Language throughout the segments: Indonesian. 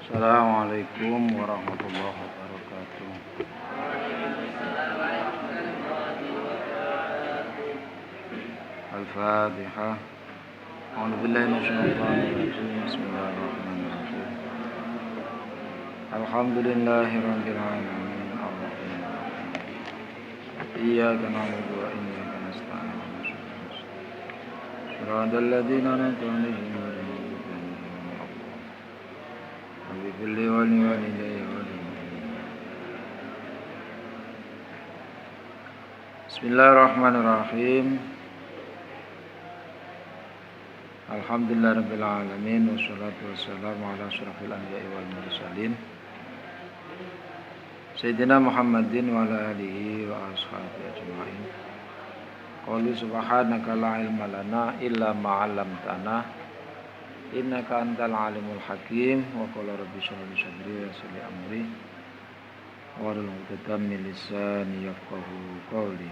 Assalamualaikum warahmatullahi wabarakatuh. Al-Fatihah. A'udzu billahi minasyaitonir rajim. Bismillahirrahmanirrahim. Alhamdulillahirabbil alamin. Iyyaka na'budu wa iyyaka nasta'in. Shiratal ladzina an'amta 'alaihim Bismillahirrahmanirrahim. Alhamdulillahirabbil alamin wassalatu wassalamu ala asyrofil anbiya'i wal mursalin Sayyidina Muhammadin wa ala alihi wa ashabihi ajma'in. Qali subhanaka la ilma lana illa ma 'allamtana innaka antal alimul hakim. Wa qala rabbi shrah li sadri wa yassir li amri wahlul 'uqdatam min lisani yafqahu qawli.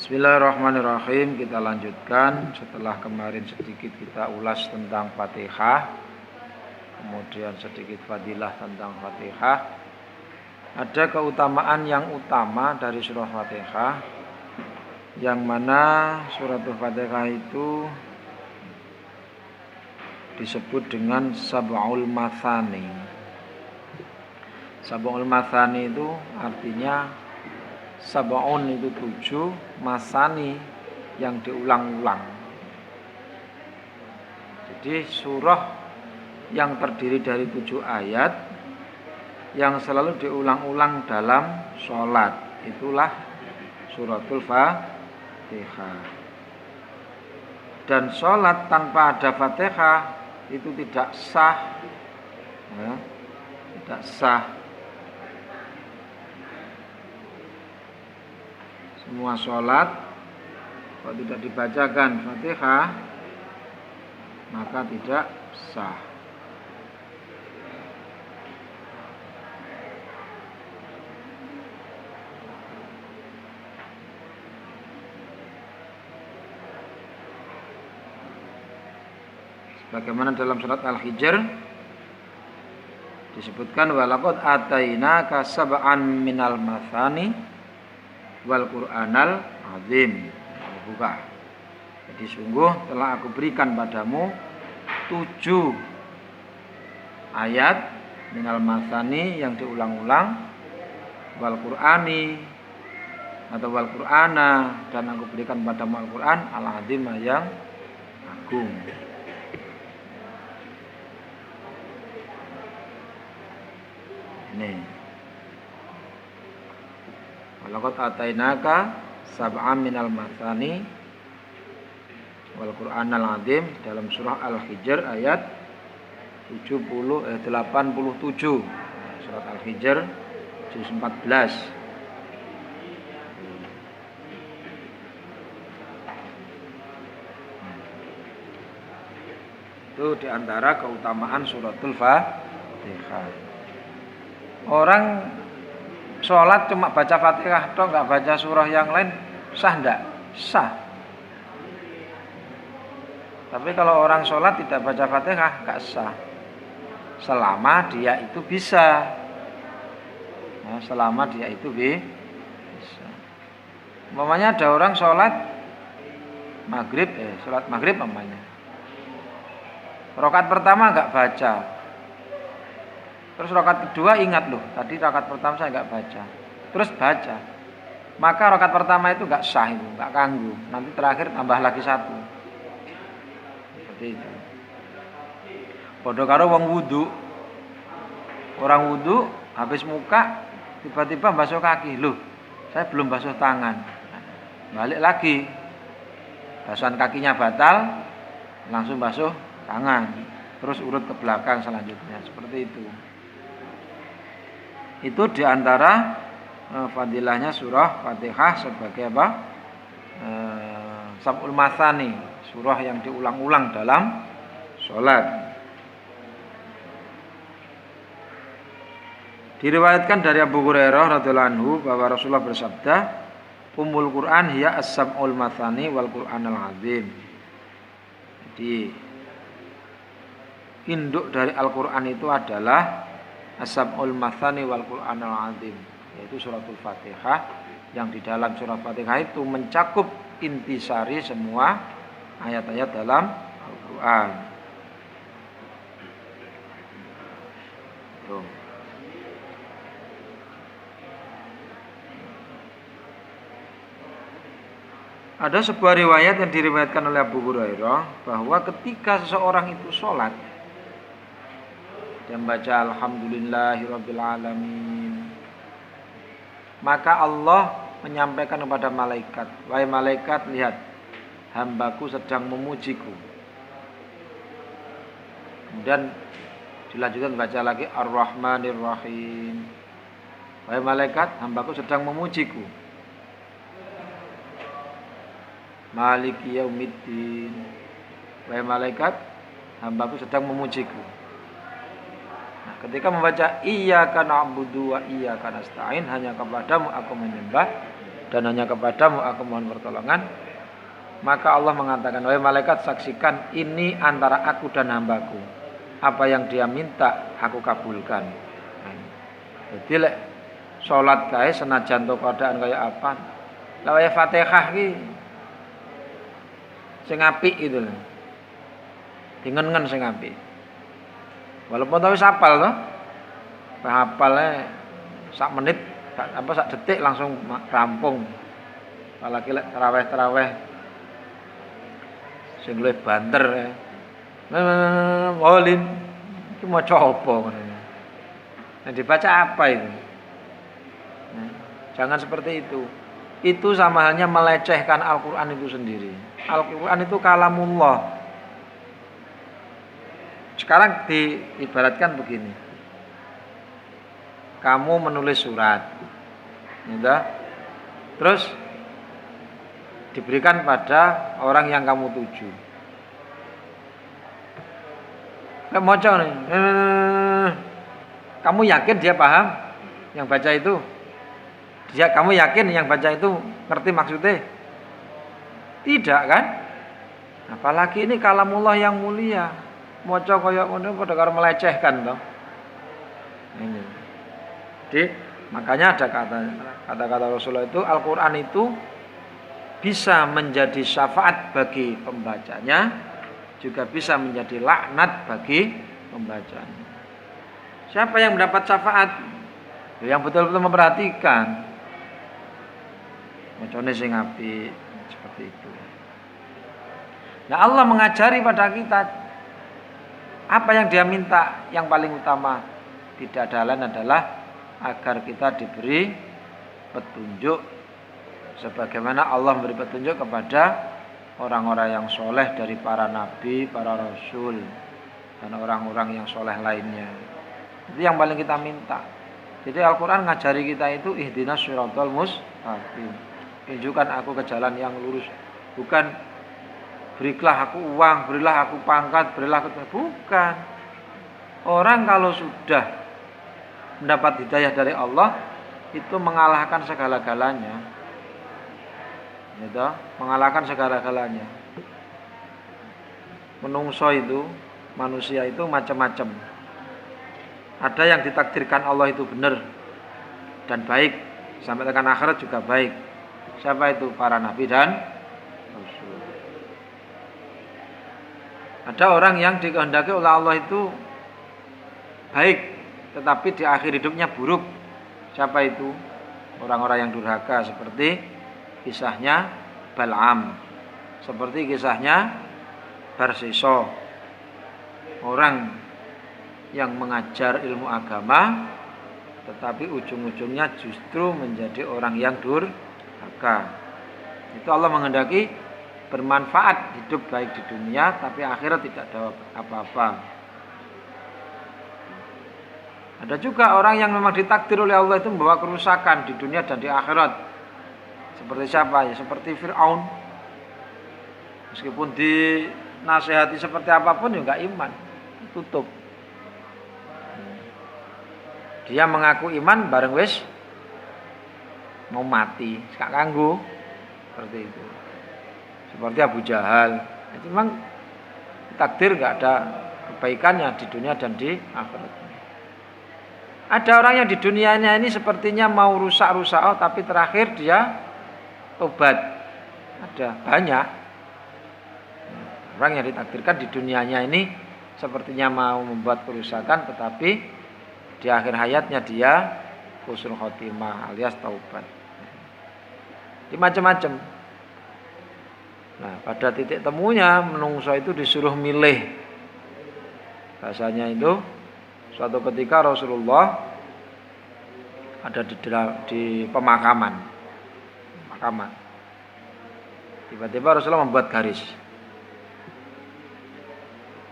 Bismillahirrahmanirrahim. Kita lanjutkan setelah kemarin sedikit kita ulas tentang Fatihah, kemudian sedikit fadilah tentang Fatihah. Ada keutamaan yang utama dari surah Fatihah, yang mana surah Fatihah itu disebut dengan Sab'ul Mathani. Sab'ul Mathani itu artinya Sab'un itu 7, Masani yang diulang-ulang. Jadi surah yang terdiri dari 7 ayat yang selalu diulang-ulang dalam sholat, itulah suratul Fatihah. Dan sholat tanpa ada Fatihah itu tidak sah, ya, tidak sah. Semua sholat kalau tidak dibacakan Fatihah maka tidak sah. Bagaimana dalam surat Al-Hijr disebutkan walaqad atainaka sab'an minal mathani wal Qur'anal azim. Buka. Jadi sungguh telah aku berikan padamu 7 ayat minal mathani yang diulang-ulang, wal Qur'ani atau wal Qur'ana, dan aku berikan padamu Al-Qur'an al-azim yang agung. Ini walaqad atainaka sab'an minal mathani wal Qur'anal azim dalam surah Al-Hijr ayat 87. Surat Al-Hijr juz 14. Itu diantara keutamaan suratul Fatihah. Orang sholat cuma baca Fatihah toh, nggak baca surah yang lain, sah enggak? Sah. Tapi kalau orang sholat tidak baca Fatihah nggak sah, selama dia itu bisa. Nah, selama dia itu bisa. Umpamanya ada orang sholat maghrib, sholat maghrib umpamanya, rakaat pertama nggak baca. Terus rakaat kedua ingat loh, tadi rakaat pertama saya nggak baca. Terus baca. Maka rakaat pertama itu nggak sah, itu nggak kanggu. Nanti terakhir tambah lagi 1. Seperti itu. Padha karo wong wudu. Orang wudu habis muka tiba-tiba basuh kaki. Loh, saya belum basuh tangan. Balik lagi. Basuhan kakinya batal, langsung basuh tangan. Terus urut ke belakang selanjutnya. Seperti itu. Itu diantara fadilahnya surah Fatihah sebagai apa? Sab'ul Mathani, surah yang diulang-ulang dalam sholat. Diriwayatkan dari Abu Hurairah radhiyallahu anhu bahwa Rasulullah bersabda, Ummul Quran hiya as-sab'ul mathani wal Qur'anal azim. Jadi induk dari Al-Qur'an itu adalah As-Sab'ul Mathani wal Qur'anul Azim, yaitu suratul Fatihah, yang di dalam surat Fatihah itu mencakup intisari semua ayat-ayat dalam Al-Qur'an. Tuh. Ada sebuah riwayat yang diriwayatkan oleh Abu Hurairah bahwa ketika seseorang itu sholat dan baca Alhamdulillahirabbil alamin, maka Allah menyampaikan kepada malaikat, wahai malaikat, lihat, hambaku sedang memujiku. Kemudian dilanjutkan baca lagi Ar-Rahmanir Rahim, wahai malaikat, hambaku sedang memujiku. Maliki yaumiddin, wahai malaikat, hambaku sedang memujiku. Nah, ketika membaca iyyaka na'budu wa iyyaka nasta'in, hanya kepadamu aku menyembah dan hanya kepadamu aku mohon pertolongan, maka Allah mengatakan, wahai malaikat, saksikan ini antara aku dan hambaku, apa yang dia minta aku kabulkan. Jadi lek salat kae senajan to keadaan kaya apa, la wae Fatihah ki sing apik itu lho. Dingen-ngen sing apik. Walaupun tau wis hafal to. Hafale sak menit apa sak detik langsung rampung. Apalagi lek tarawih sing luwih banter. Walin iki maca apa ngono. Nah, dibaca apa itu? Nah, jangan seperti itu. Itu sama halnya melecehkan Al-Qur'an itu sendiri. Al-Qur'an itu kalamullah. Sekarang diibaratkan begini. Kamu menulis surat. Ya, terus diberikan pada orang yang kamu tuju. Kamu maca nih. Kamu yakin dia paham yang baca itu? Kamu yakin yang baca itu ngerti maksudnya? Tidak kan? Apalagi ini kalamullah yang mulia. Maca kaya ngono padha karo melecehkan toh. Ini. Jadi makanya ada kata-kata Rasulullah itu, Al-Qur'an itu bisa menjadi syafaat bagi pembacanya, juga bisa menjadi laknat bagi pembacanya. Siapa yang mendapat syafaat? Yang betul-betul memperhatikan. Macane sing apik seperti itu. Nah, Allah mengajari pada kita apa yang dia minta, yang paling utama tidak ada lain adalah agar kita diberi petunjuk sebagaimana Allah memberi petunjuk kepada orang-orang yang soleh dari para nabi, para rasul, dan orang-orang yang soleh lainnya. Itu yang paling kita minta. Jadi Al-Quran ngajari kita itu ihdinas siratal mustaqim. Tunjukkan aku ke jalan yang lurus. Bukan berilah aku uang, berilah aku pangkat, berilah aku... Bukan. Orang kalau sudah mendapat hidayah dari Allah, itu mengalahkan segala-galanya. Gitu, mengalahkan segala-galanya. Menungso itu, manusia itu macam-macam. Ada yang ditakdirkan Allah itu benar dan baik, sampai tekan akhirat juga baik. Siapa itu? Para nabi dan rasul. Ada orang yang dikehendaki oleh Allah itu baik, tetapi di akhir hidupnya buruk. Siapa itu? Orang-orang yang durhaka, seperti kisahnya Bal'am, seperti kisahnya Barsiso, orang yang mengajar ilmu agama tetapi ujung-ujungnya justru menjadi orang yang durhaka. Itu Allah menghendaki bermanfaat, hidup baik di dunia tapi akhirat tidak ada apa-apa. Ada juga orang yang memang ditakdir oleh Allah itu membawa kerusakan di dunia dan di akhirat. Seperti siapa? Ya seperti Fir'aun. Meskipun dinasehati seperti apapun ya enggak iman, tutup. Dia mengaku iman bareng wis mau mati, gak kanggo. Seperti itu. Seperti Abu Jahal. Itu memang takdir enggak ada kebaikannya di dunia dan di akhirat. Ada orang yang di dunianya ini sepertinya mau rusak-rusak, tapi terakhir dia tobat. Ada banyak orang yang ditakdirkan di dunianya ini sepertinya mau membuat kerusakan, tetapi di akhir hayatnya dia husnul khotimah alias taubat. Di macam-macam. Nah, pada titik temunya menungso itu disuruh milih. Bahasanya itu suatu ketika Rasulullah ada di pemakaman. Tiba-tiba Rasulullah membuat garis.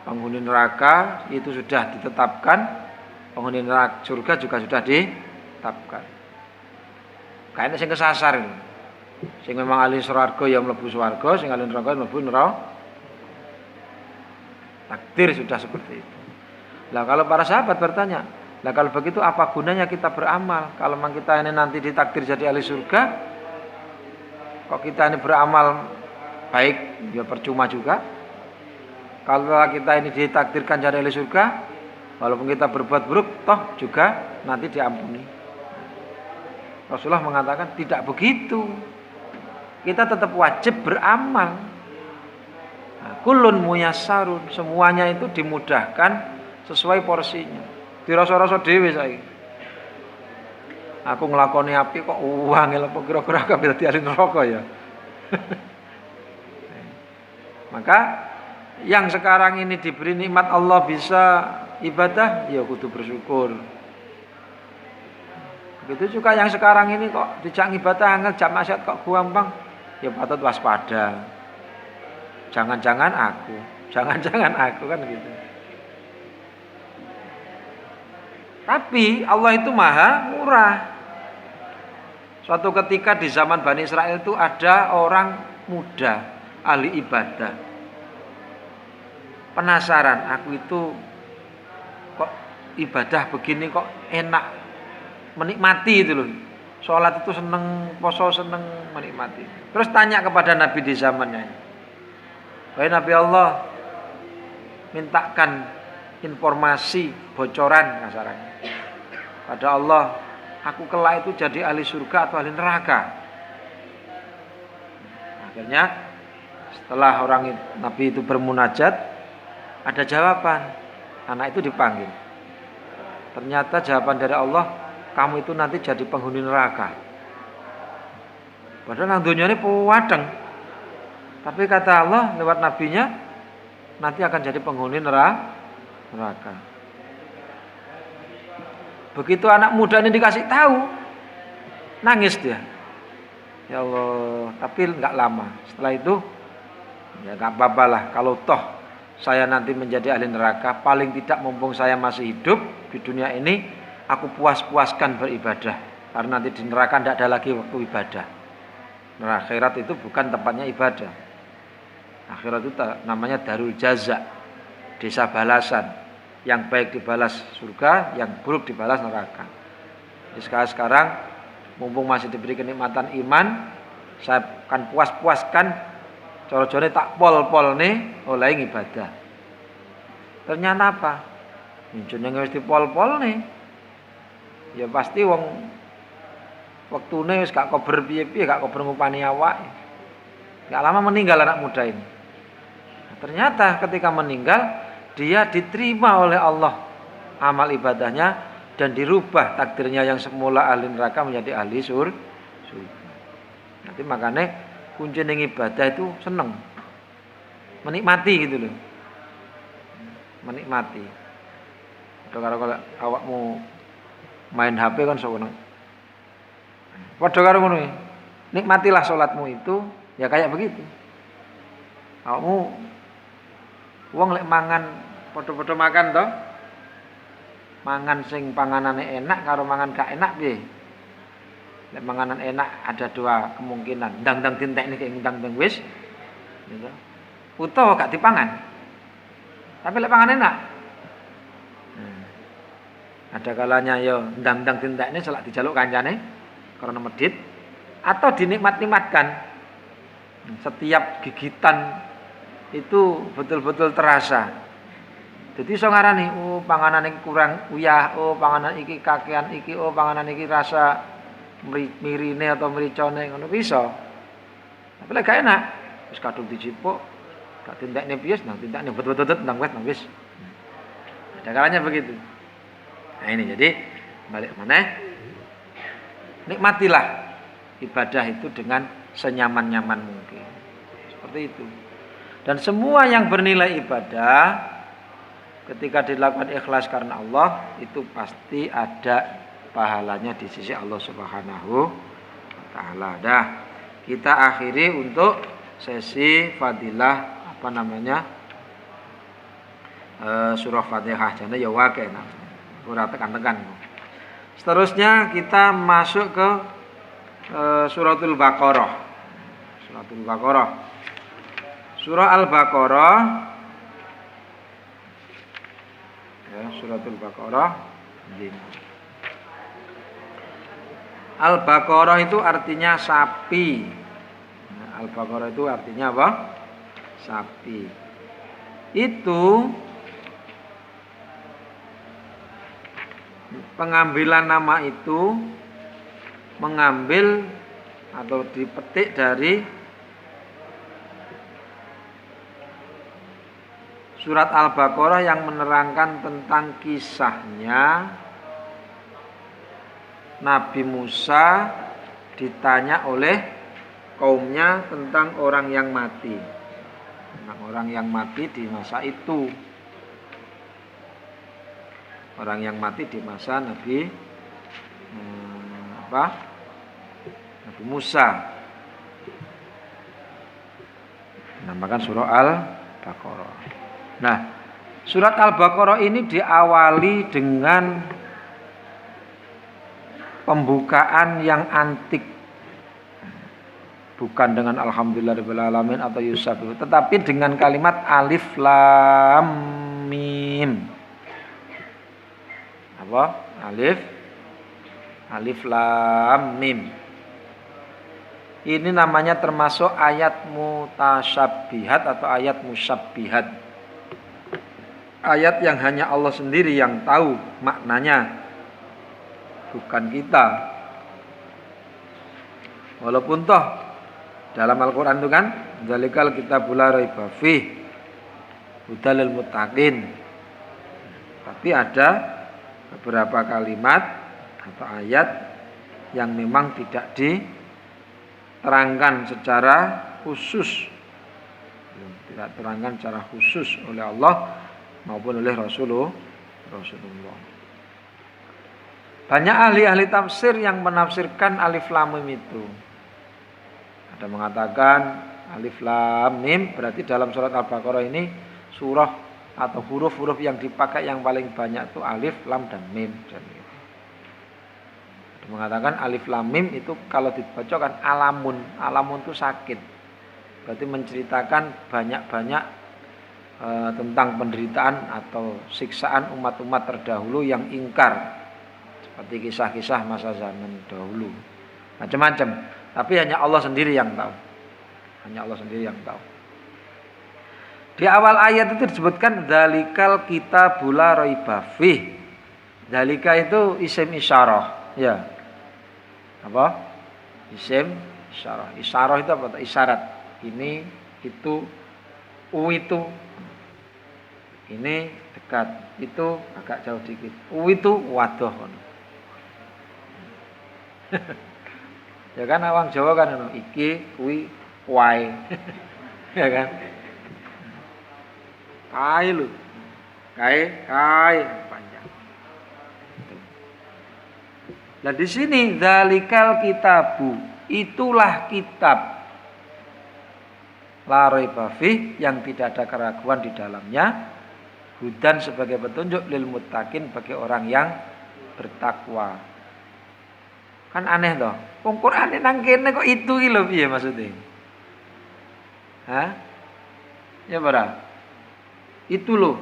Penghuni neraka itu sudah ditetapkan, penghuni neraka surga juga sudah ditetapkan. Kayaknya sing kesasar ini. Sing memang ahli swarga ya mlebu swarga, sing ahli neraka mlebu neraka. Takdir sudah seperti itu. Lah kalau para sahabat bertanya, lah kalau begitu apa gunanya kita beramal? Kalau memang kita ini nanti ditakdir jadi ahli surga, kok kita ini beramal baik ya percuma juga. Kalau kita ini ditakdirkan jadi ahli surga, walaupun kita berbuat buruk, toh juga nanti diampuni. Rasulullah mengatakan tidak begitu. Kita tetap wajib beramal. Nah, kullun muyassarun, semuanya itu dimudahkan sesuai porsinya. Dirasa-rasa dhewe saiki. Aku nglakoni api kok angel apa kira-kira kabeh dadi ahli neraka ya. Maka yang sekarang ini diberi nikmat Allah bisa ibadah, ya kudu bersyukur. Begitu juga yang sekarang ini kok dijak ibadah angel, jak maksiat kok gampang, ya patut waspada. Jangan-jangan aku kan gitu. Tapi Allah itu maha murah. Suatu ketika di zaman Bani Israel itu ada orang muda ahli ibadah. Penasaran, aku itu kok ibadah begini kok enak, menikmati itu loh. Sholat itu seneng, poso seneng, menikmati. Terus tanya kepada Nabi di zamannya. Wahai Nabi Allah, mintakan informasi bocoran kasarannya. Pada Allah, aku kelak itu jadi ahli surga atau ahli neraka. Akhirnya setelah Nabi itu bermunajat, ada jawaban. Anak itu dipanggil. Ternyata jawaban dari Allah, kamu itu nanti jadi penghuni neraka. Padahal nang dunia ini puwadeng. Tapi kata Allah lewat nabinya, nanti akan jadi penghuni neraka. Begitu anak muda ini dikasih tahu, nangis dia. Ya Allah, tapi enggak lama. Setelah itu, ya enggak apa-apa lah. Kalau toh saya nanti menjadi ahli neraka, paling tidak mumpung saya masih hidup di dunia ini, aku puas-puaskan beribadah. Karena nanti di neraka tidak ada lagi waktu ibadah. Neraka akhirat itu bukan tempatnya ibadah. Akhirat itu namanya darul jaza, desa balasan. Yang baik dibalas surga, yang buruk dibalas neraka. Jadi sekarang mumpung masih diberi kenikmatan iman, saya akan puas-puaskan coro-corone tak pol-pol nih oleh ibadah. Ternyata apa? Jenenge wis dipol-pol nih. Ya pasti wong wektune wis gak kober piye-piye, gak kober ngupani awak. Gak lama meninggal anak muda ini. Nah, ternyata ketika meninggal dia diterima oleh Allah amal ibadahnya dan dirubah takdirnya yang semula ahli neraka menjadi ahli surga. Nanti makanya kunci ning ibadah itu seneng, menikmati gitu loh, menikmati. Kalau awakmu main HP kan seneng. Padha karo ngono. Nikmatilah sholatmu itu ya kayak begitu. Awakmu wong lek mangan padha-padha makan toh. Mangan sing panganane enak karo mangan gak enak piye? Lek manganan enak ada dua kemungkinan. Ndang-ndang dintekne kaya ndang-ndang wis. Gitu. Utawa gak dipangan. Tapi lek pangan enak. Ada kalanya yo ndang-ndang dintekne selak dijaluk kancane karena medit atau dinikmat-nikmatkan. Setiap gigitan itu betul-betul terasa. Dadi iso ngarani, oh panganan iki kurang uyah, oh panganan iki kakean iki, oh panganan iki rasa mirine atau mericone ngono bisa. Tapi lek gak enak, wis kadung dijipuk, gak tintekne piye, nang tintekne bet-bet nang wis. Ada kalanya begitu. Nah ini jadi balik mana? Nikmatilah ibadah itu dengan senyaman-nyaman mungkin. Seperti itu. Dan semua yang bernilai ibadah ketika dilakukan ikhlas karena Allah itu pasti ada pahalanya di sisi Allah Subhanahu wa taala. Dah, kita akhiri untuk sesi fadilah surah Fatihah. Jane ya wae ora tekan-tekan. Seterusnya kita masuk ke suratul Baqarah. Suratul Baqarah. Surah Al-Baqarah ya, suratul Baqarah. Al-Baqarah itu artinya sapi. Al-Baqarah itu artinya apa? Sapi. Itu pengambilan nama itu mengambil atau dipetik dari surat Al-Baqarah yang menerangkan tentang kisahnya Nabi Musa ditanya oleh kaumnya tentang orang yang mati. Tentang orang yang mati di masa itu. Orang yang mati di masa Nabi Nabi Musa. Dinamakan surah Al-Baqarah. Nah, surat Al-Baqarah ini diawali dengan pembukaan yang antik. Bukan dengan alhamdulillahirabbil alamin atau yusabbihu, tetapi dengan kalimat alif lam mim. Apa? Alif lam mim. Ini namanya termasuk ayat mutasyabbihat atau ayat musyabbihat. Ayat yang hanya Allah sendiri yang tahu maknanya, bukan kita. Walaupun toh dalam Al-Quran itu kan dzalikal kitabul la raiba fih hudal lil muttaqin. Tapi ada beberapa kalimat atau ayat yang memang tidak diterangkan secara khusus, tidak terangkan secara khusus oleh Allah maupun oleh Rasulullah. Banyak ahli-ahli tafsir yang menafsirkan alif lam mim itu. Ada mengatakan alif lam mim berarti dalam surat Al-Baqarah ini surah atau huruf-huruf yang dipakai yang paling banyak itu alif, lam dan mim. Ada mengatakan alif lam mim itu kalau dibacakan alamun itu sakit. Berarti menceritakan banyak-banyak tentang penderitaan atau siksaan umat-umat terdahulu yang ingkar. Seperti kisah-kisah masa zaman dahulu. Macam-macam. Tapi hanya Allah sendiri yang tahu. Hanya Allah sendiri yang tahu. Di awal ayat itu disebutkan dzalikal kitabul la raiba fih. Dzalika itu isim isyarah, ya. Apa? Isim isyarah. Isyarah itu apa? Isyarat. Ini, itu, itu. Ini dekat, itu agak jauh dikit. Itu wadoh. Ya kan awang Jawa kan iki, kuwi, wae. Ya kan? Kai lu. Kai panjang. Nah di sini dzalikal kitabu, itulah kitab la raiba fih yang tidak ada keraguan di dalamnya, hudan sebagai petunjuk lil muttaqin bagi orang yang bertakwa. Kan aneh toh. Wong Qur'ane nang kene kok itu iki lho piye maksudnya? Hah? Ya ora? Itu loh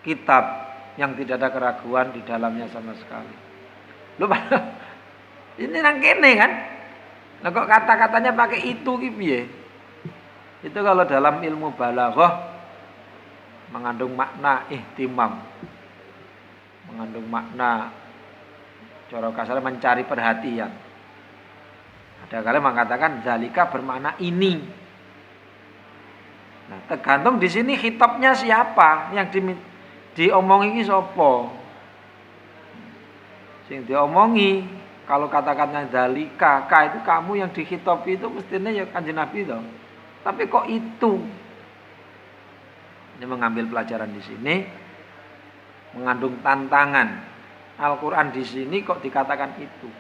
kitab yang tidak ada keraguan di dalamnya sama sekali. Loh, ini nang kene kan? Nah kok kata-katanya pakai itu ki piye? Itu kalau dalam ilmu balaghah mengandung makna ihtimam, mengandung makna cara kasar mencari perhatian. Ada kali mengatakan zalika bermakna ini. Nah, tergantung di sini khitabnya siapa, yang diomongi iki sapa. Sing diomongi kalau kata-katanya zalika, ka itu kamu yang dikhitabi itu mestinya ya Kanjeng Nabi toh. Tapi kok itu? Ini mengambil pelajaran di sini mengandung tantangan. Al-Qur'an di sini kok dikatakan itu.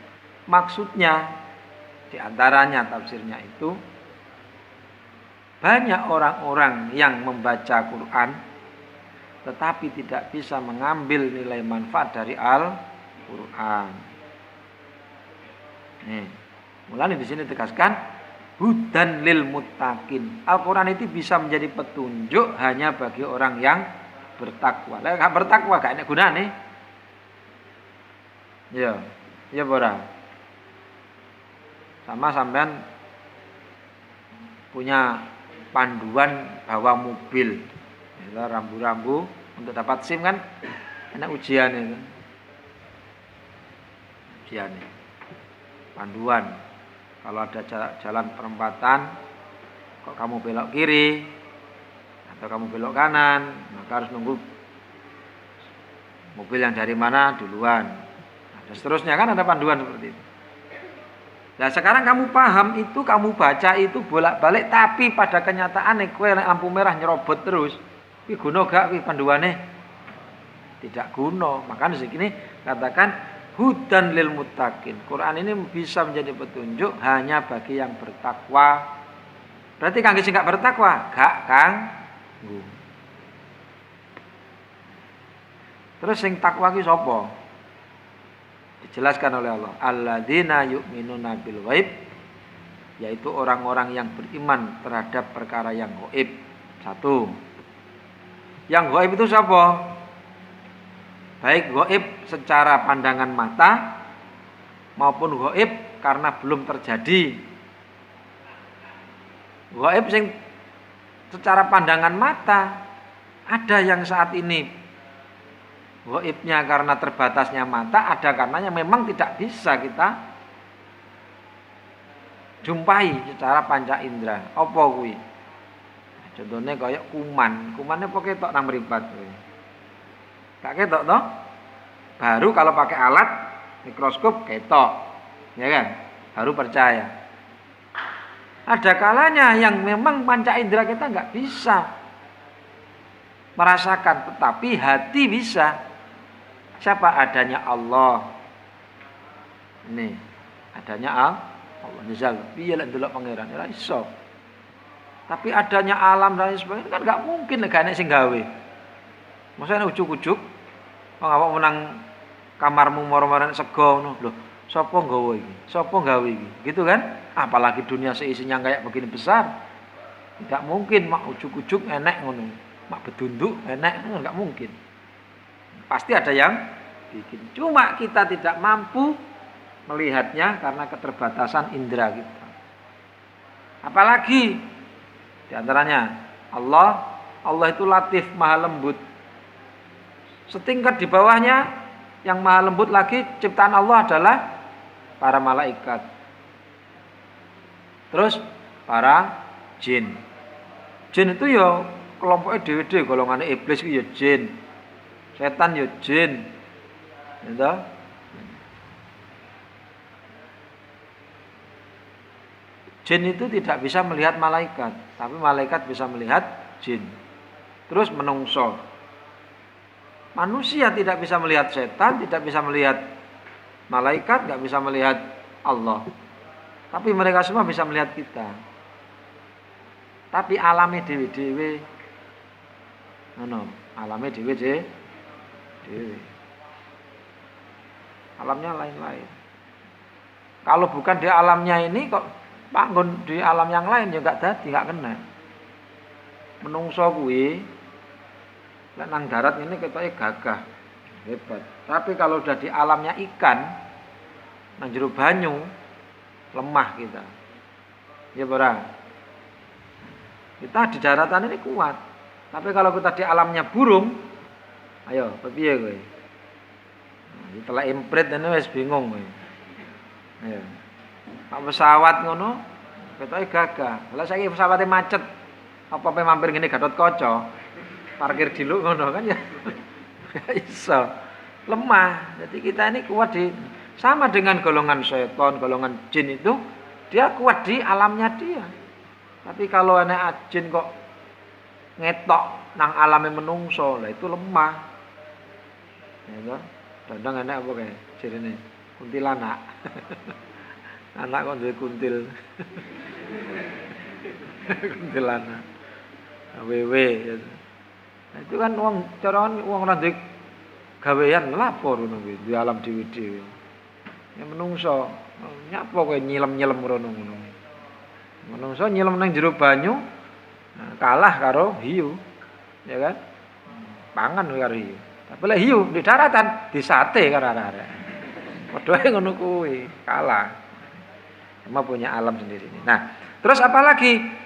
Maksudnya di antaranya tafsirnya itu banyak orang-orang yang membaca Quran tetapi tidak bisa mengambil nilai manfaat dari Al-Quran. Nih, mulanya di sini tegaskan hudan lil muttaqin. Al-Quran itu bisa menjadi petunjuk hanya bagi orang yang bertakwa. Lah gak bertakwa gak enak gunane. Ya, ya ora. Sama sampean punya panduan bawa mobil, ya, rambu-rambu untuk dapat SIM kan, enak ujian itu, ujian, panduan. Kalau ada jalan perempatan, kok kamu belok kiri atau kamu belok kanan, maka harus nunggu mobil yang dari mana duluan. Nah, dan seterusnya kan ada panduan seperti itu. Nah sekarang kamu paham itu, kamu baca itu bolak-balik, tapi pada kenyataan kowe lampu merah nyerobot terus. Kuwi guna gak kuwi panduane? Tidak guna. Makanya segini katakan hudan lil muttaqin. Quran ini bisa menjadi petunjuk hanya bagi yang bertakwa. Berarti kangge sing gak bertakwa, gak kanggo. Terus sing takwa ki sapa? Dijelaskan oleh Allah, alladzina yu'minuna bil ghaib, yaitu orang-orang yang beriman terhadap perkara yang gaib. Satu. Yang gaib itu siapa? Baik gaib secara pandangan mata maupun gaib karena belum terjadi. Gaib sing secara pandangan mata ada yang saat ini gaibnya karena terbatasnya mata, ada karenanya memang tidak bisa kita jumpai secara panca indera. Apa kuwi? Contohnya kayak kuman. Kumannya apa ketok nang mripat kuwi? Gak ketok toh? Baru kalau pakai alat mikroskop ketok. Ya kan? Baru percaya. Ada kalanya yang memang panca indera kita nggak bisa merasakan, tetapi hati bisa. Siapa? Adanya Allah. Ini adanya Allah. Nizal. Piye lek ndelok pangeran ora iso. Tapi adanya alam dan sebagainya kan enggak mungkin nek ana sing gawe. Mosane ujuk-ujuk wong awak menang kamarmu moro-moro sego ngono. Lho, sapa nggawa iki? Sapa gawe iki? Gitu kan? Apalagi dunia seisinya kayak begini besar. Tidak mungkin mak ujuk-ujuk enek ngono. Mak bedunduk enek ngono enggak mungkin. Pasti ada yang bikin. Cuma kita tidak mampu melihatnya karena keterbatasan indera kita. Apalagi di antaranya Allah itu latif, maha lembut. Setingkat di bawahnya yang maha lembut lagi ciptaan Allah adalah para malaikat. Terus para jin. Jin itu ya kelompoknya dewe-dewe, golongan iblis itu ya jin. Setan ya jin. Gitu. Jin itu tidak bisa melihat malaikat, tapi malaikat bisa melihat jin. Terus menungso. Manusia tidak bisa melihat setan, tidak bisa melihat malaikat, tidak bisa melihat Allah. Tapi mereka semua bisa melihat kita. Tapi alamnya dewe-dewe. Alamnya dewe-dewe. Alamnya lain-lain. Kalau bukan di alamnya ini kok panggon di alam yang lain ya gak kena. Menungso kuwi lek nang darat ini ketoke gagah, hebat. Tapi kalau udah di alamnya ikan nang jero banyu lemah kita. Ya ora. Kita di daratan ini kuat. Tapi kalau kita di alamnya burung, ayo, piye kowe? Telek imprit ini wis bingung kowe. Ayo. Pak pesawat ngono, ketoke gagah. Lah saiki pesawate macet. Apa mampir ngene Gatotkaca? Parkir dulu ngono kan ya. Gak iso. Lemah. Jadi kita ini kuat di sama dengan golongan setan, golongan jin itu dia kuat di alamnya dia. Tapi kalau anak jin kok ngetok nang alame menungso, lah itu lemah. Ya toh? Dandang enak apa kae? Jirene kuntilanak. Anak kok duwe kuntil. Kuntilanak. Wewe ya. Nah, itu kan wong cara wong ora duwe gawean lapor ngono kuwi di alam dhewe-dhewe. Ya menungso, nyapa kowe nyilem-nyilem rono ngono. Menungso nyilem nang jero banyu kalah karo hiu. Ya kan? Pangan karo hiu. Tapi lek hiu di daratan disate karo arek-arek. Padha ngono kuwi, kalah. Cuma punya alam sendiri. Nah, terus apa lagi?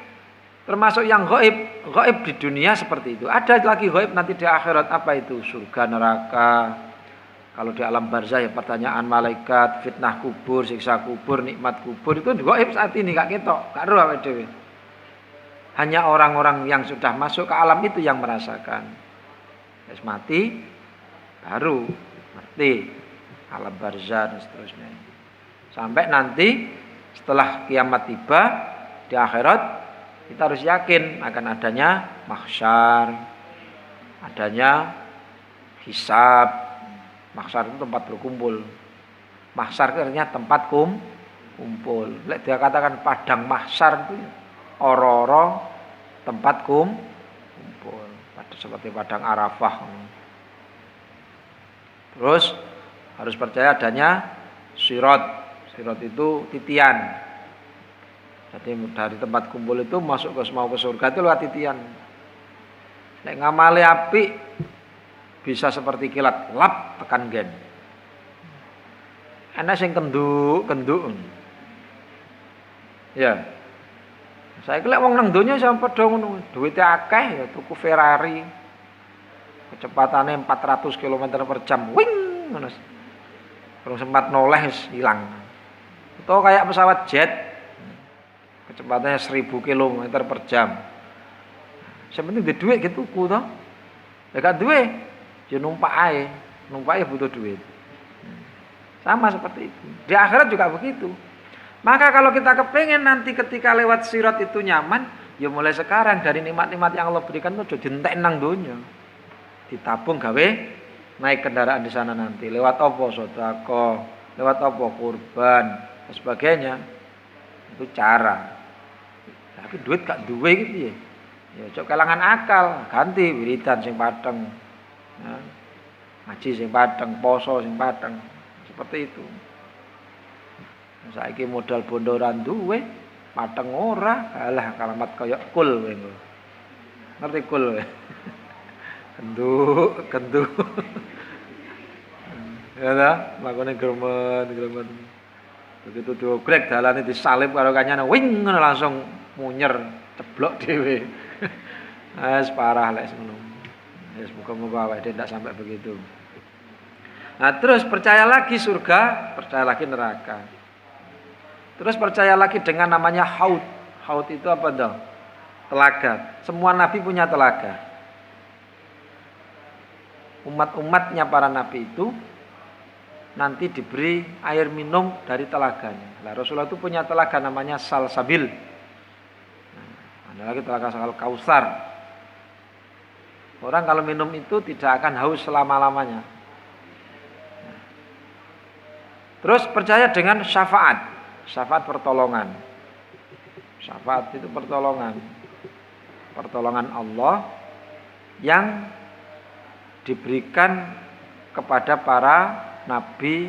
Termasuk yang gaib, gaib di dunia seperti itu. Ada lagi gaib nanti di akhirat, apa itu? Surga, neraka. Kalau di alam barzah ya pertanyaan malaikat, fitnah kubur, siksa kubur, nikmat kubur itu gaib saat ini gak ketok, gak roh awake dhewe. Hanya orang-orang yang sudah masuk ke alam itu yang merasakan. Wis mati baru ngerti alam barzah dan seterusnya. Sampai nanti setelah kiamat tiba di akhirat kita harus yakin akan adanya mahsyar, adanya hisab. Mahsyar itu tempat berkumpul. Mahsyar itu artinya tempat kumpul. Lek dia katakan padang mahsyar itu ora-ora tempat kumpul. Seperti padang Arafah. Terus harus percaya adanya sirat. Sirat itu titian. Jadi dari tempat kumpul itu masuk ke surga itu lewat titian. Nek ngamale apik bisa seperti kilat lap tekan gen. Ana sing kenduk. Ya. Saya lek wong nang donya sampe padha ngono, duwite akeh ya tuku Ferrari. Kecepatane 400 km per jam. Wing ngono. Terus sempat noleh wis ilang. Atau kayak pesawat jet. Kecepatannya 1000 km per jam. Sepenting duwe duit gitu tuku to. Lek gak duwe ya numpak ae butuh duit. Sama seperti itu. Di akhirat juga begitu. Maka kalau kita kepengen nanti ketika lewat sirat itu nyaman, ya mulai sekarang dari nikmat-nikmat yang Allah berikan itu dientek nang donya. Ditabung gawe naik kendaraan di sana nanti. Lewat apa? Sedekah, lewat apa? Kurban, dan sebagainya. Itu cara. Tapi duit gak duwe gitu ya. Ya cok kelangan akal, ganti wiridan sing padeng. Ya, ngaji sing padeng, poso sing padeng, seperti itu. Saiki modal bondoran duwe, padeng ora, alah kalamat kaya kul kowe. Ngerti kul kowe? Genduk. Ya ta, makane gremet. Begitu dioglek dalane disalib karo kanyane, wing ngono langsung munyer, ceblok dhewe. Wis parah lek ngono. Ya, semoga-moga awake dhewe tidak sampai begitu. Nah, terus percaya lagi surga, percaya lagi neraka. Terus percaya lagi dengan namanya haud. Haud itu apa dong? Telaga. Semua nabi punya telaga. Umat-umatnya para nabi itu nanti diberi air minum dari telaganya. Nah, Rasulullah itu punya telaga namanya Salsabil. Nah, ada lagi telaga Kausar. Orang kalau minum itu tidak akan haus selama-lamanya. Terus percaya dengan syafaat. Syafaat pertolongan. Syafaat itu pertolongan. Pertolongan Allah yang diberikan kepada para nabi,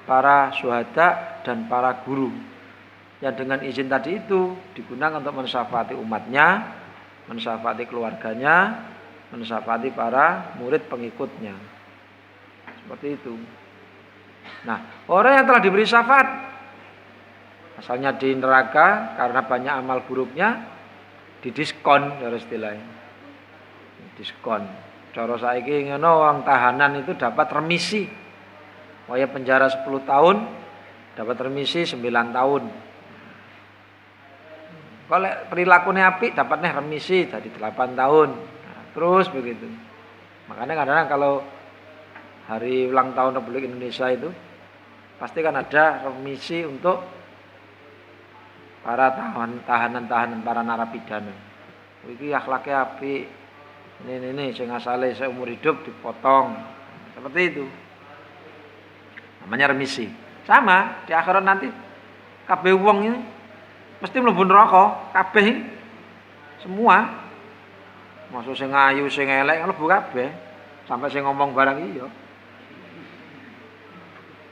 para syuhada, dan para guru. Yang dengan izin tadi itu digunakan untuk mensyafaati umatnya, mensyafaati keluarganya, mensyafaati para murid pengikutnya. Seperti itu. Nah, orang yang telah diberi syafaat asalnya di neraka karena banyak amal buruknya didiskon dari istilahnya. diskon. Cara saiki ngono wong tahanan itu dapat remisi. Waya penjara 10 tahun dapat remisi 9 tahun. Kalau perilakunya apik dapatnya remisi jadi 8 tahun. Nah, terus begitu. Makanya kadang-kadang kalau hari ulang tahun Republik Indonesia itu pasti kan ada remisi untuk para tahanan-tahanan para narapidana. Iki akhlaknya apik. Ini sing asale seumur hidup dipotong. Seperti itu. Namanya remisi. Sama di akhirat nanti kabeh wong ini mesti mlebu neraka, kabeh semua. Masuk sing ayu, sing elek mlebu kabeh. Sampai sing ngomong barang iya.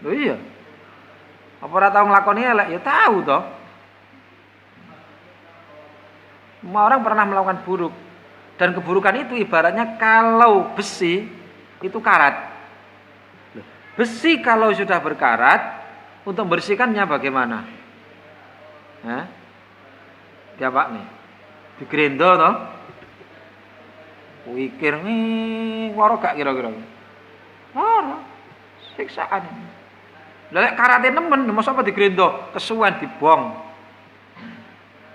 Lho iya. Apa ora tau nglakoni elek? Ya tahu toh. Semua orang pernah melakukan buruk. Dan keburukan itu ibaratnya kalau besi itu karat. Besi kalau sudah berkarat, untuk membersihkannya bagaimana? Hah? Ya Pak nih, digrendo toh? Wikir nih, loro gak kira-kira? Loro, siksaan. Lelek karatnya nemen, masa apa digrendo? Kesuwen dibong.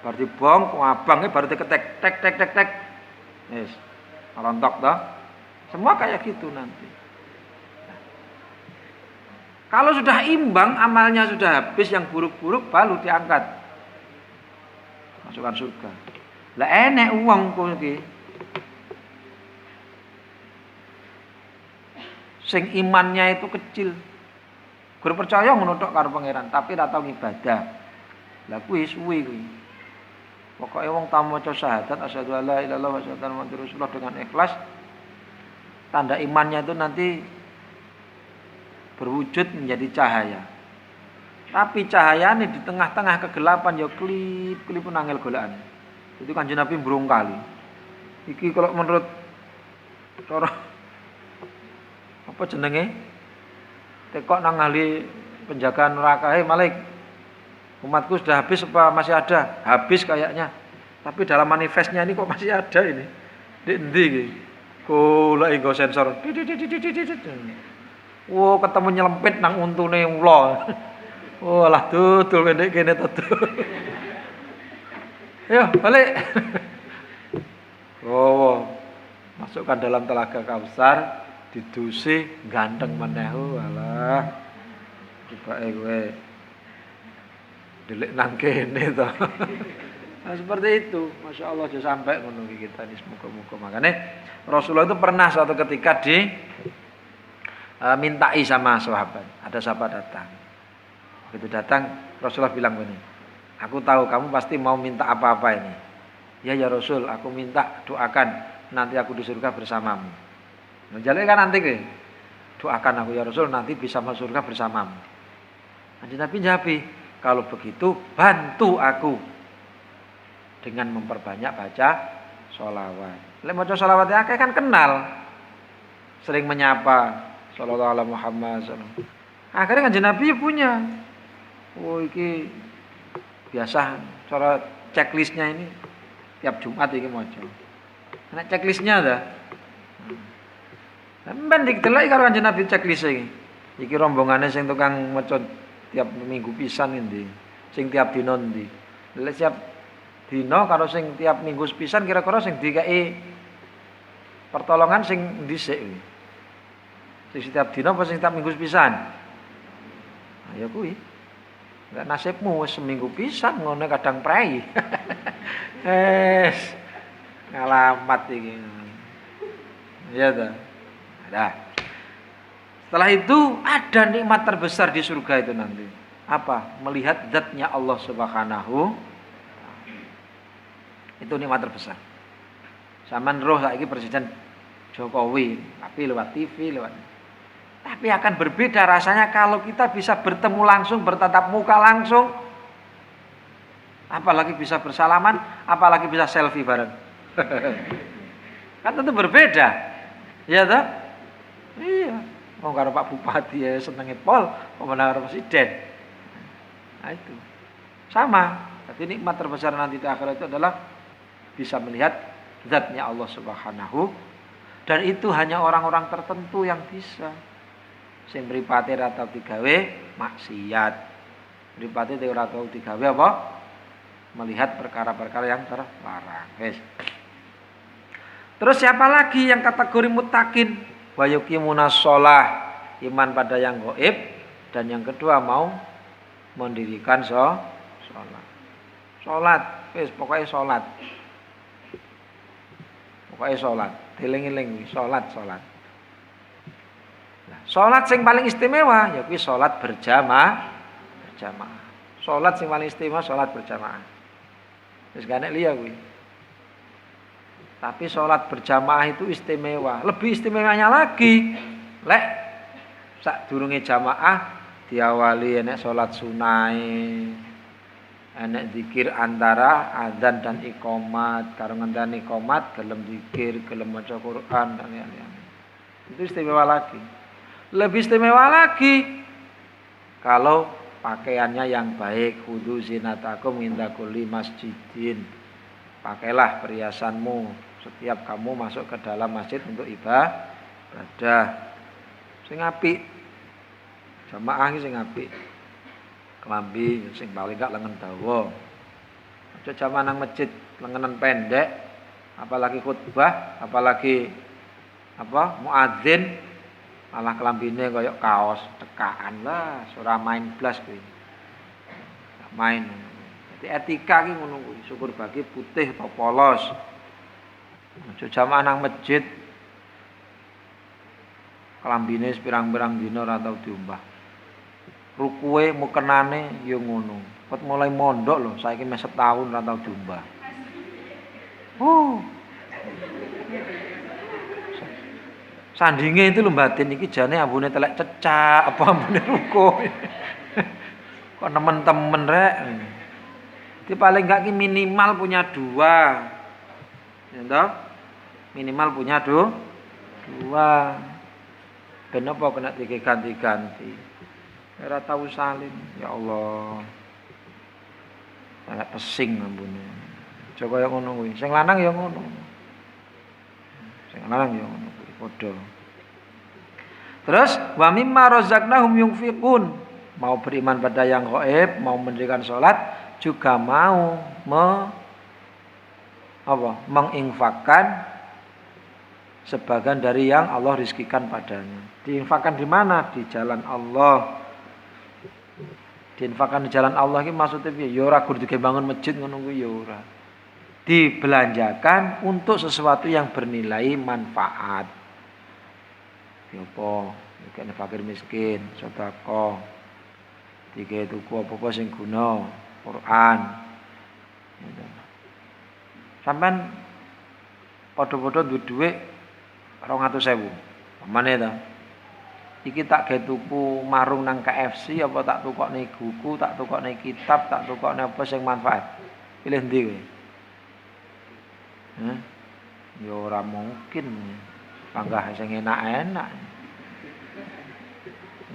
Bar dibong, abangnya baru diketek, tek. Yes, rontok toh. Semua kayak gitu nanti. Kalau sudah imbang, amalnya sudah habis, yang buruk-buruk baru diangkat. Masukkan surga. Lah enek uang kok iki. Sing imannya itu kecil. Guru percaya ngono tok karo pangeran, tapi ora tau ibadah. Lah kuwi suwi kuwi. Pokoke wong tamu maca syahadat asyhadu alla ilaha illallah wa asyhadu anna muhammadar rasulullah dengan ikhlas, tanda imannya itu nanti berwujud menjadi cahaya. Tapi cahayanya di tengah-tengah kegelapan ya klip nangil golaan. Itu Kanjeng Nabi mbrung kali. Iki kalau menurut cara apa jenenge? Tekok nang ahli penjagaan neraka, Malik. Umatku sudah habis apa masih ada? Habis kayaknya. Tapi dalam manifestnya ini kok masih ada ini. Di endi iki? Kula nggo sensor. Wo ketemu nyelempit nang untune ula. Oh lah dudul kene dudul. Yo balik. Oh masukkan dalam telaga Kausar, didusi ganteng meneh. Walah. Tibake kowe delik nang kene to. Nah, seperti itu. Masya Allah sudah sampai menunggu kita ini semoga-moga. Makanya Rasulullah itu pernah suatu ketika mintai sama sahabat. Ada sahabat datang. Begitu datang Rasulullah bilang begini, aku tahu kamu pasti mau minta apa-apa ini. Ya Rasul, aku minta doakan nanti aku di surga bersamamu. Menjalani kan nanti ke, doakan aku ya Rasul nanti bisa masuk surga bersamamu. Nanti Nabi jawab, kalau begitu bantu aku dengan memperbanyak baca sholawat. Lek maca sholawat akeh kan kenal, sering menyapa sallallahu alaihi Muhammad sallallahu. Akhirnya Kanjeng Nabi punya. Oh iki biasa cara checklistnya ini tiap Jumat iki maca. Ana checklistnya ada. Ben didelok karo Kanjeng Nabi checklist iki. Iki rombongane sing tukang maca tiap minggu pisan endi, sing tiap dina endi. Lek siap dina karo sing tiap minggu pisan kira-kira sing dikeki pertolongan sing dhisik kuwi. Sing setiap dina apa sing tiap minggu pisan? Nah, ya kuwi. Enggak nasibmu wis seminggu pisan ngono kadang prei. Ngalamat iki. Ya ta. Nah. Setelah itu ada nikmat terbesar di surga itu nanti. Apa? Melihat zatnya Allah Subhanahu. Itu nikmat terbesar. Zaman roh saiki Presiden Jokowi, tapi lewat TV, Tapi akan berbeda rasanya kalau kita bisa bertemu langsung, bertatap muka langsung. Apalagi bisa bersalaman, apalagi bisa selfie bareng. Kan tentu berbeda. Iya toh? Iya. Mau karo Pak Bupati ya senenge pol, pemenang presiden. Nah itu. Sama. Jadi nikmat terbesar nanti di akhirat itu adalah bisa melihat zatnya Allah Subhanahu Dan itu hanya orang-orang tertentu yang bisa. Sing mripate ra tau digawe maksiat. Mripate ora tau digawe apa? Melihat perkara-perkara yang terlarang. Wis. Terus siapa lagi yang kategori muttaqin? Wa yuqimunas shalah, iman pada yang gaib, dan yang kedua mau mendirikan salat. Salat, wis pokoknya salat. Pokoknya salat, eling-eling salat. Nah, salat sing paling istimewa ya kuwi salat berjamaah. Salat sing paling istimewa salat berjamaah. Wis gak nek liya kuwi. Tapi sholat berjamaah itu istimewa. Lebih istimewanya lagi, lek sadurunge jamaah diawali enek sholat sunai, enek zikir antara adzan dan iqomat. Karo ngendani iqomat, gelem zikir, gelem maca Quran dan lain-lain. Itu istimewa lagi. Lebih istimewa lagi kalau pakaiannya yang baik. Khudzu zinatakum inda kulli masjidin. Pakailah perhiasanmu setiap kamu masuk ke dalam masjid untuk ibadah. Sing apik. Jamaah iki sing apik. Klambi sing paling gak lengan dawa. Aja jamaah nang masjid lenganan pendek, apalagi khutbah, apalagi muadzin malah klambine kaya kaos tekaan lah, ora main blas kuwi. Gak main. Jadi etika ki ngono kuwi, syukur bagi putih atau polos. Aja jamaah nang masjid klambine pirang-pirang dina ora tau diombah. Rukuwe mukenane ya ngono. Pot mulai mondok lho, saiki mes setahun ora tau diombah. Sandinge itu lho batin iki jane ambune telek cecak apa ambune ruko. Kok nemen-temen rek. Jadi paling enggak ki minimal punya 2. Ya toh? Minimal punya 2. Ben apa kena diganti-ganti. Ora tahu salin. Ya Allah. Sangat pesing ambune. Coba yang ngono kuwi. Sing lanang ya ngono. Sing lanang ya ngono kuwi padha. Terus wa mimma razaqnahum yunfiqun. Mau beriman pada yang gaib, mau mendirikan salat, juga mau menginfakkan sebagian dari yang Allah rizkikan padanya. Diinfakkan di mana? Di jalan Allah. Diinfakkan di jalan Allah iki maksudnya piye? Ya ora kudu bangun masjid ngono kuwi ya ora. Dibelanjakan untuk sesuatu yang bernilai manfaat. Ya apa? Kene fakir miskin, sedekah. Dike tuku apa-apa sing guna, Quran. Sampeyan padha-padha duwe dhuwit 200.000. Pamane ta? Iki tak gawe tuku marung nang KFC apa tak tukokne buku, tak tukokne kitab, tak tukokne apa sing manfaat. Pilih ndi kowe? Ya ora mungkin. Panggah sing enak-enak.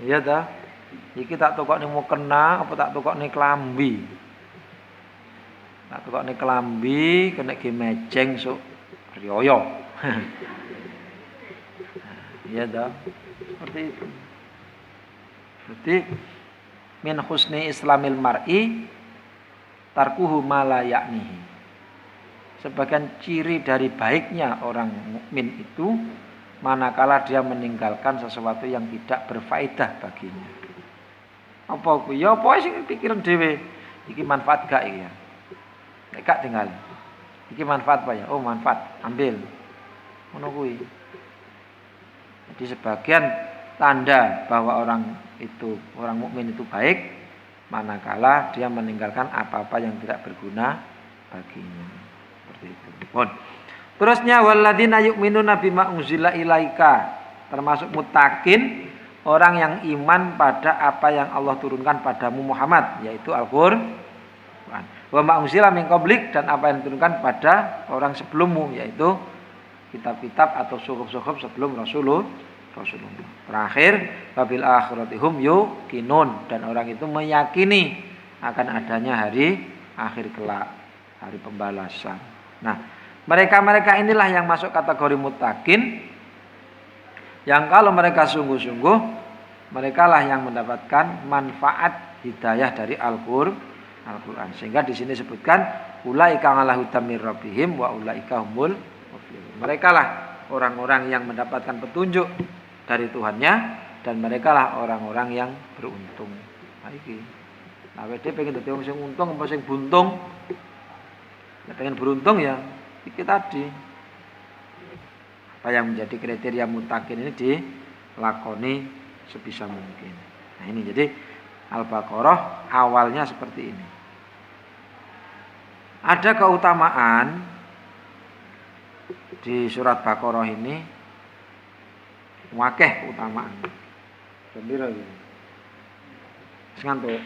Iya ta? Iki tak tukokne mukena apa tak tukokne klambi? Tak tukokne klambi kena ge mejeng sok riyo. Iya ta? Seperti itu. Jadi min husni islamil mar'i tarkuhu ma la ya'nihi. Sebagian ciri dari baiknya orang mukmin itu manakala dia meninggalkan sesuatu yang tidak berfaedah baginya. Apa kuwi? Ya apa sing pikiran dhewe. Iki manfaat gak iki ya? Nek gak tinggal. Iki manfaat apa ya? Oh, manfaat. Ambil. Ngono kuwi. Jadi sebagian tanda bahwa orang mukmin itu baik manakala dia meninggalkan apa-apa yang tidak berguna baginya. Seperti itu. Pun. Terusnya walladzina yu'minuna bima unzila ilaika, termasuk muttaqin, orang yang iman pada apa yang Allah turunkan padamu Muhammad, yaitu Al-Qur'an. Wa ma unzila min qablik, dan apa yang diturunkan pada orang sebelummu, yaitu kitab-kitab atau suhuf-suhuf sebelum Rasulullah. Terakhir, wabil akhirati hum yuqinun, dan orang itu meyakini akan adanya hari akhir kelak, hari pembalasan. Nah, mereka-mereka inilah yang masuk kategori muttaqin, Yang kalau mereka sungguh-sungguh, merekalah yang mendapatkan manfaat hidayah dari Al-Qur'an. Sehingga di sini disebutkan ulaika ala hudam mir rabbihim wa ulaika humul muflihun. Merekalah orang-orang yang mendapatkan petunjuk dari Tuhannya dan merekalah orang-orang yang beruntung. Nah iki. Nah, dia pengen dadi wong sing untung apa sing buntung? Nek pengen beruntung ya iki tadi. Apa yang menjadi kriteria mutakin ini dilakoni sebisa mungkin. Nah ini jadi Al-Baqarah awalnya seperti ini. Ada keutamaan di surat Baqarah ini, wakeh keutamaan. Gembira iki. Ngantuk.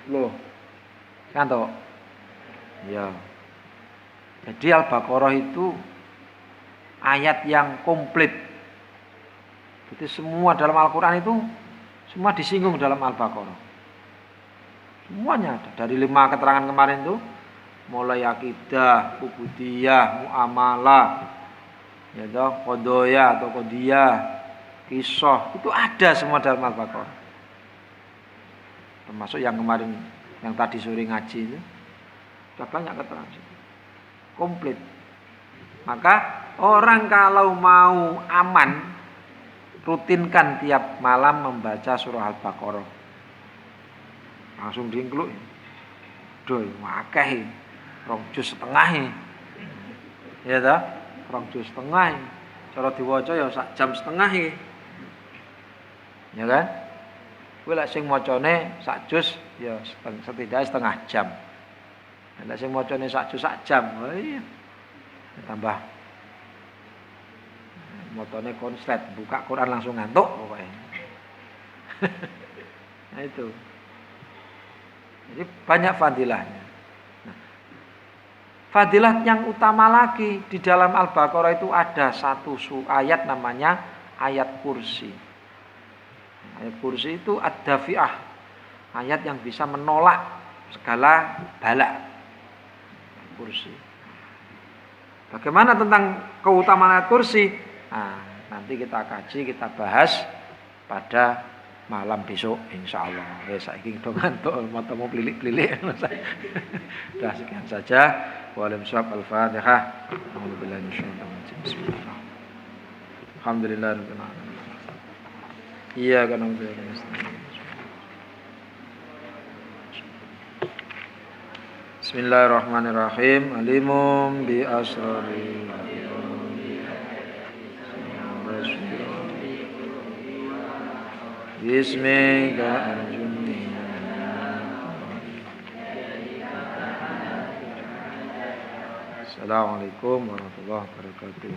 Loh. Ngantuk. Ya. Jadi Al-Baqarah itu ayat yang komplit. Jadi semua dalam Al-Qur'an itu semua disinggung dalam Al-Baqarah. Semuanya ada. Dari 5 keterangan kemarin itu mulai akidah, ubudiyah, muamalah, ya toh, qadaya atau qadiyah, kisah, itu ada semua dalam Al-Baqarah. Termasuk yang kemarin yang tadi sore ngaji itu sudah banyak keterangan. Komplit. Maka orang kalau mau aman rutinkan tiap malam membaca surah Al-Baqarah. Langsung diengkluk. Duh, akeh. 2 juz setengah. Ya ta? 2 juz setengah. Cara diwaca ya sak jam setengah. Ya kan? Kuwi lek sing macane sak juz ya setidaknya setengah jam. Lek sing macane sak juz sak jam. Oh iya. Tambah motone konslet, buka Quran langsung ngantuk pokoknya. Nah itu. Jadi banyak fadilahnya. Nah, fadilah yang utama lagi di dalam Al-Baqarah itu ada satu ayat namanya ayat kursi. Ayat kursi itu ad-dafi'ah. Ayat yang bisa menolak segala bala. Kursi. Bagaimana tentang keutamaan ayat kursi? Nah, nanti kita kaji, kita bahas pada malam besok insyaallah. Saiki do ngantuk mau pelilik-pelilik. Dah sekian saja. Waalaikumsalam al-Fatihah. Alhamdulillah Bismillah. Alhamdulillahirabbil alamin. Iya kan Bismillahirrahmanirrahim. Alimum bi asrari Bismika arjuni. Assalamualaikum warahmatullahi wabarakatuh.